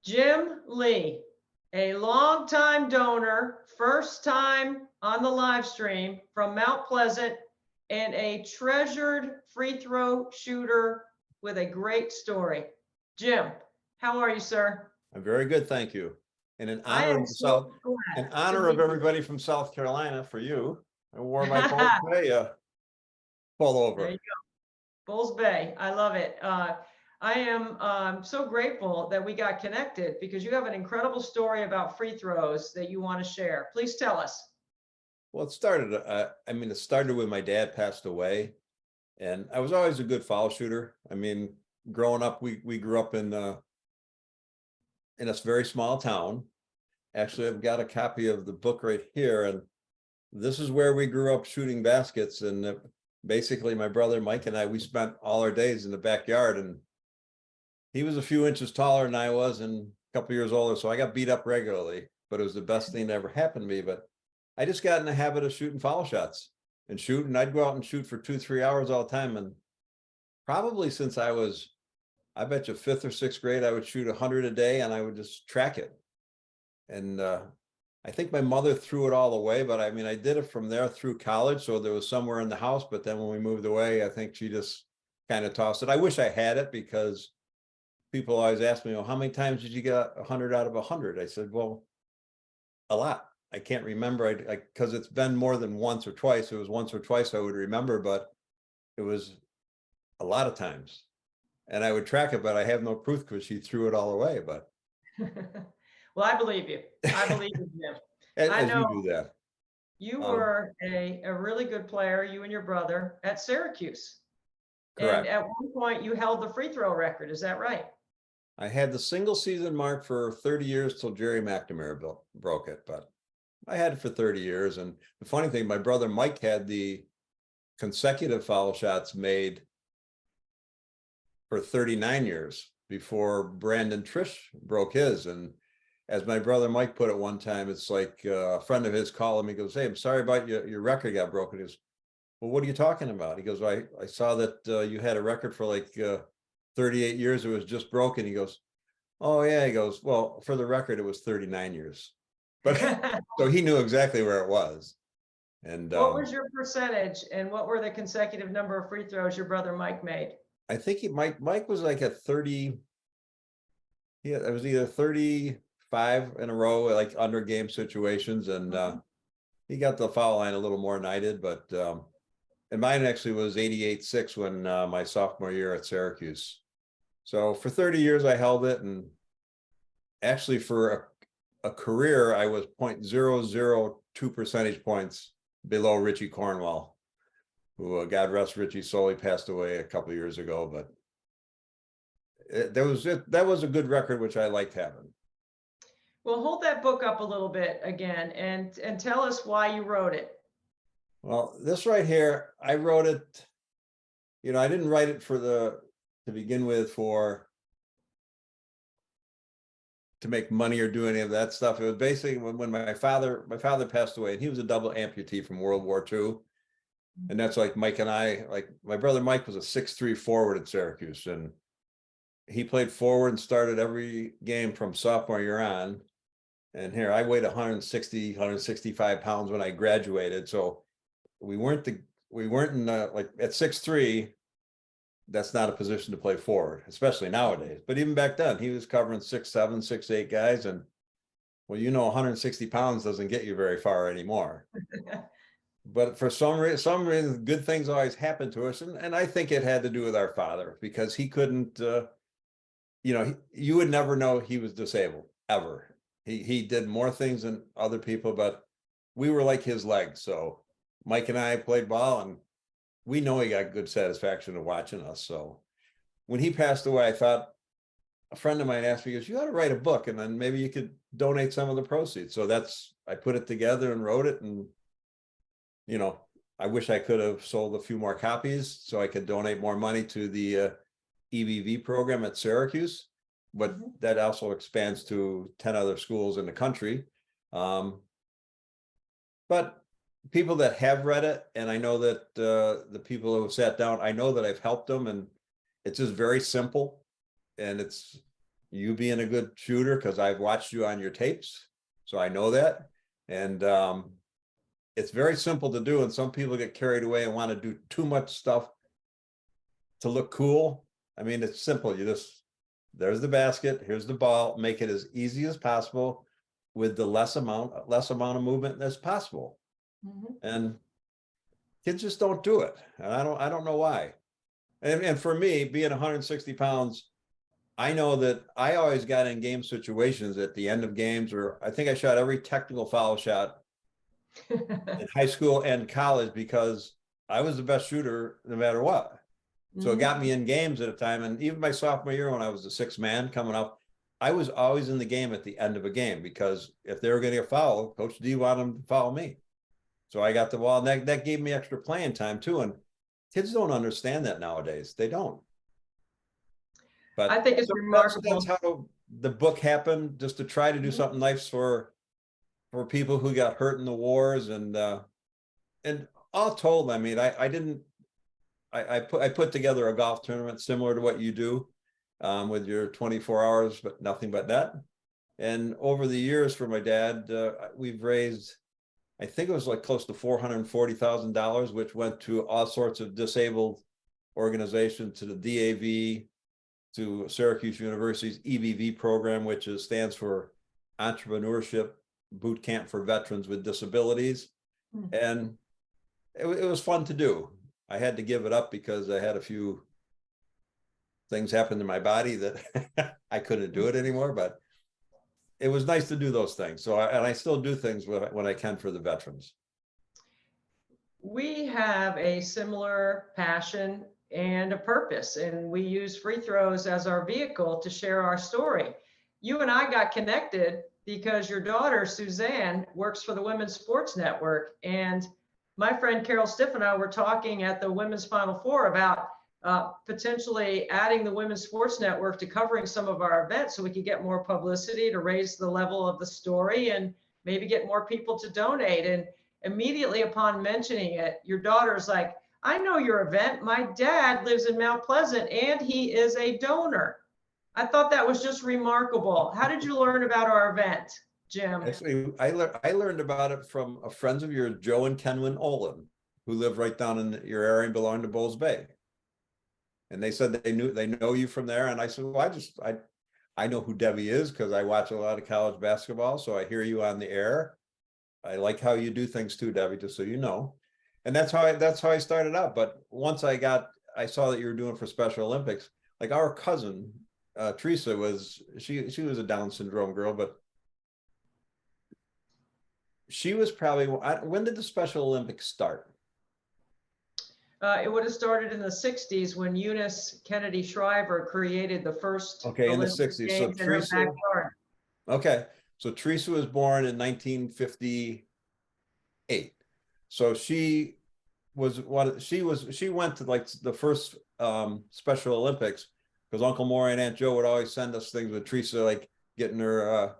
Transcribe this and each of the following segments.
Jim Lee, a longtime donor, first time on the live stream from Mount Pleasant, and a treasured free throw shooter with a great story. Jim, how are you, sir? I'm very good, thank you. And I am so in glad to honor of meet you. everybody from South Carolina, for you, I wore my Bulls Bay pullover. There you go. Bulls Bay. I love it. I am so grateful that we got connected because you have an incredible story about free throws that you want to share. Please tell us. Well, it started. It started when my dad passed away, and I was always a good foul shooter. I mean, growing up, we grew up in a very small town. Actually, I've got a copy of the book right here, and this is where we grew up shooting baskets. And basically, my brother Mike and I, we spent all our days in the backyard, and he was a few inches taller than I was and a couple years older, so I got beat up regularly, but it was the best thing that ever happened to me. But I just got in the habit of shooting foul shots and shooting. I'd go out and shoot for 2-3 hours all the time. And probably since I bet you 5th or 6th grade, I would shoot 100 a day and I would just track it. And I think my mother threw it all away, but I mean, I did it from there through college. So there was somewhere in the house, but then when we moved away, I think she just kind of tossed it. I wish I had it because people always ask me, well, how many times did you get 100 out of 100? I said, well, a lot. I can't remember. Because it's been more than once or twice. It was once or twice I would remember, but it was a lot of times. And I would track it, but I have no proof because she threw it all away. But Well, I believe you. I believe you, Jim. I as know you do that. you were a really good player, you and your brother, at Syracuse. And Correct. at one point, you held the free throw record. Is that right? I had the single season mark for 30 years till Jerry McNamara broke it, but I had it for 30 years. And the funny thing, my brother Mike had the consecutive foul shots made for 39 years before Brandon Trish broke his. And as my brother Mike put it one time, it's like a friend of his called him. He goes, "Hey, I'm sorry about your record got broken." He goes, "Well, what are you talking about?" He goes, I saw that you had a record for like 38 years. It was just broken. He goes, "Oh yeah." He goes, "Well, for the record, it was 39 years." But so he knew exactly where it was. And What was your percentage and what were the consecutive number of free throws your brother Mike made? I think Mike was like at 30. Yeah, it was either 35 in a row, like under game situations, and he got the foul line a little more than I did, but and mine actually was 88-6 when my sophomore year at Syracuse. So for 30 years I held it, and actually for a career I was 0.002 percentage points below Richie Cornwell, who God rest Richie soul, he passed away a couple of years ago, but that was a good record, which I liked having. Well, hold that book up a little bit again and tell us why you wrote it. Well, this right here, I wrote it, I didn't write it to begin with to make money or do any of that stuff. It was basically when my father passed away, and he was a double amputee from World War II. And that's like Mike and I, like my brother Mike was a 6'3" forward at Syracuse, and he played forward and started every game from sophomore year on. And here I weighed 160, 165 pounds when I graduated. So we weren't in like at 6'3", that's not a position to play forward, especially nowadays. But even back then, he was covering 6'7", 6'8" guys. And well, 160 pounds doesn't get you very far anymore. But for some reason, good things always happen to us. And I think it had to do with our father, because he couldn't, you would never know he was disabled, ever. He did more things than other people, but we were like his legs. So Mike and I played ball, and we know he got good satisfaction of watching us. So when he passed away, I thought, a friend of mine asked me, he goes, "You ought to write a book, and then maybe you could donate some of the proceeds." So I put it together and wrote it. And, I wish I could have sold a few more copies so I could donate more money to the EBV program at Syracuse, but that also expands to 10 other schools in the country. But people that have read it, and I know that the people who have sat down, I know that I've helped them, and it's just very simple, and it's you being a good shooter because I've watched you on your tapes, so I know that. And it's very simple to do, and some people get carried away and want to do too much stuff to look cool. I mean, it's simple. You just, there's the basket, here's the ball, make it as easy as possible with the less amount of movement as possible. And kids just don't do it. And I don't know why. And for me, being 160 pounds, I know that I always got in game situations at the end of games, or I think I shot every technical foul shot in high school and college because I was the best shooter no matter what. So it got me in games at a time. And even my sophomore year, when I was the sixth man coming up, I was always in the game at the end of a game, because if they were going to get fouled, Coach D wanted them to foul me. So I got the ball, and that gave me extra playing time too. And kids don't understand that nowadays. They don't. But I think it's remarkable. That's how the book happened, just to try to do something nice for people who got hurt in the wars. And all told, I mean, I put together a golf tournament similar to what you do, with your 24 hours, but nothing but net. And over the years for my dad, we've raised, I think it was like close to $440,000, which went to all sorts of disabled organizations, to the DAV, to Syracuse University's EBV program, which stands for Entrepreneurship Boot Camp for Veterans with Disabilities. And it was fun to do. I had to give it up because I had a few things happen to my body that I couldn't do it anymore, but it was nice to do those things. So, I still do things when I can for the veterans. We have a similar passion and a purpose, and we use free throws as our vehicle to share our story. You and I got connected because your daughter, Suzanne, works for the Women's Sports Network. And my friend Carol Stiff and I were talking at the Women's Final Four about potentially adding the Women's Sports Network to covering some of our events so we could get more publicity to raise the level of the story and maybe get more people to donate. And immediately upon mentioning it, your daughter's like, I know your event. My dad lives in Mount Pleasant and he is a donor. I thought that was just remarkable. How did you learn about our event, Jim? Actually, I learned about it from friends of yours, Joe and Kenwin Olin, who live right down in your area and belong to Bulls Bay. And they said they know you from there. And I said, well, I know who Debbie is because I watch a lot of college basketball. So I hear you on the air. I like how you do things too, Debbie, just so you know. And that's how I started out. But once I saw that you were doing for Special Olympics, like our cousin, Teresa she was a Down syndrome girl, but she was probably, when did the Special Olympics start? It would have started in the 60s when Eunice Kennedy Shriver created the first in Olympic the 60s. So Games in her backyard. Okay, so Teresa was born in 1958. So she went to like the first Special Olympics because Uncle Maury and Aunt Joe would always send us things with Teresa, like getting her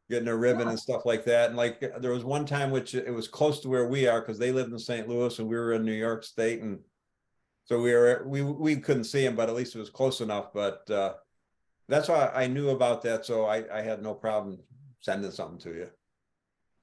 ribbon and stuff like that. And like there was one time which it was close to where we are because they lived in St. Louis and we were in New York State, and so we couldn't see him, but at least it was close enough. But that's why I knew about that, so I had no problem sending something to you.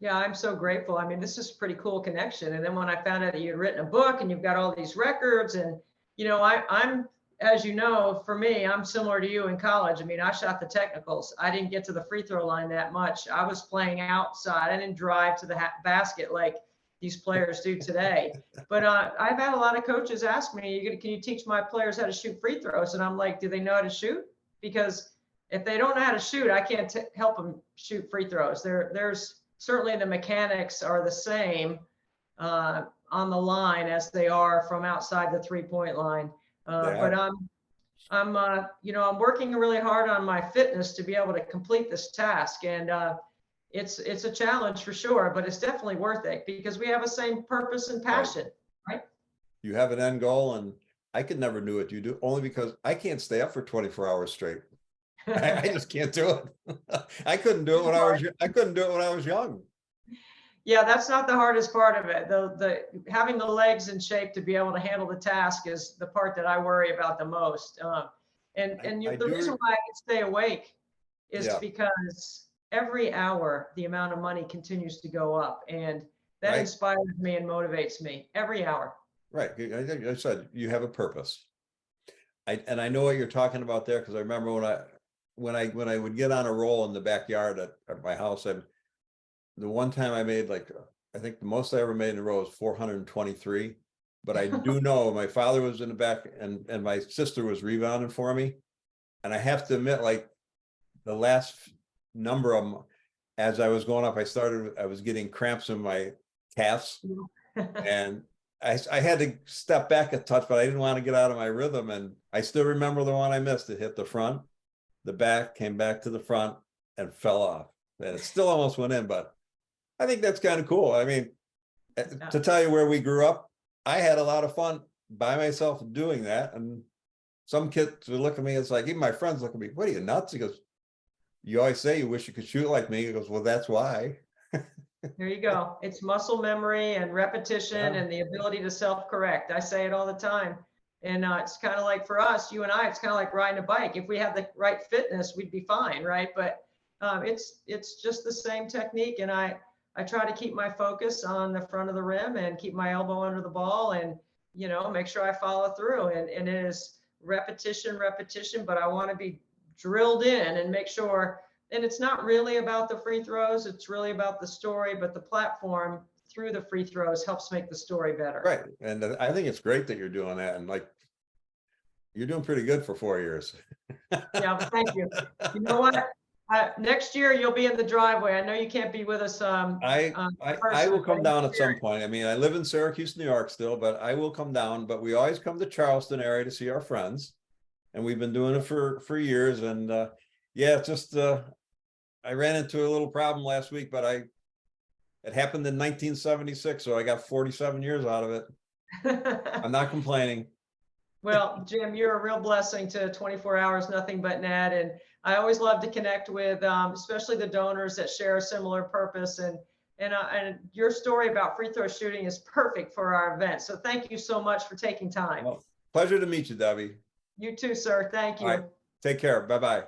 Yeah, I'm so grateful. I mean, this is a pretty cool connection. And then when I found out that you had written a book and you've got all these records, and I'm, as you know, for me, I'm similar to you in college. I mean, I shot the technicals. I didn't get to the free throw line that much. I was playing outside. I didn't drive to the basket like these players do today. But I've had a lot of coaches ask me, can you teach my players how to shoot free throws? And I'm like, do they know how to shoot? Because if they don't know how to shoot, I can't help them shoot free throws. There's certainly the mechanics are the same on the line as they are from outside the 3-point line. But I'm working really hard on my fitness to be able to complete this task. And it's a challenge for sure, but it's definitely worth it because we have the same purpose and passion, right? You have an end goal, and I could never do what you do, only because I can't stay up for 24 hours straight. I just can't do it. I couldn't do it when I was young. Yeah, that's not the hardest part of it. The having the legs in shape to be able to handle the task is the part that I worry about the most. The reason why I can stay awake is Yeah. because every hour the amount of money continues to go up, and that Right. inspires me and motivates me every hour. Right. I said you have a purpose. And I know what you're talking about there, because I remember when I would get on a roll in the backyard at my house, and the one time I made, like, I think the most I ever made in a row was 423. But I do know my father was in the back, and my sister was rebounding for me. And I have to admit, like, the last number of them, as I was going up, I was getting cramps in my calves, and I had to step back a touch, but I didn't want to get out of my rhythm. And I still remember the one I missed. It hit the front, the back, came back to the front, and fell off. And it still almost went in, but I think that's kind of cool. I mean, to tell you where we grew up, I had a lot of fun by myself doing that. And some kids would look at me, it's like, even my friends look at me, what are you, nuts? He goes, you always say you wish you could shoot like me. He goes, well, that's why. There you go. It's muscle memory and repetition Yeah. and the ability to self-correct. I say it all the time. And it's kind of like for us, you and I, it's kind of like riding a bike. If we had the right fitness, we'd be fine, right? But it's just the same technique. And I try to keep my focus on the front of the rim and keep my elbow under the ball, and, you know, make sure I follow through. And it is repetition, but I want to be drilled in and make sure. And it's not really about the free throws. It's really about the story, but the platform through the free throws helps make the story better. Right. And I think it's great that you're doing that. And, like, you're doing pretty good for 4 years. Yeah, thank you. You know what? Next year you'll be in the driveway. I know you can't be with us. I will come down at some point. I mean, I live in Syracuse, New York still, but I will come down. But we always come to Charleston area to see our friends. And we've been doing it for years. And yeah, it's just I ran into a little problem last week, but it happened in 1976, so I got 47 years out of it. I'm not complaining. Well, Jim, you're a real blessing to 24 Hours Nothing But Net, and I always love to connect with, especially the donors that share a similar purpose. And your story about free throw shooting is perfect for our event. So thank you so much for taking time. Well, pleasure to meet you, Debbie. You too, sir. Thank you. All right. Take care. Bye-bye.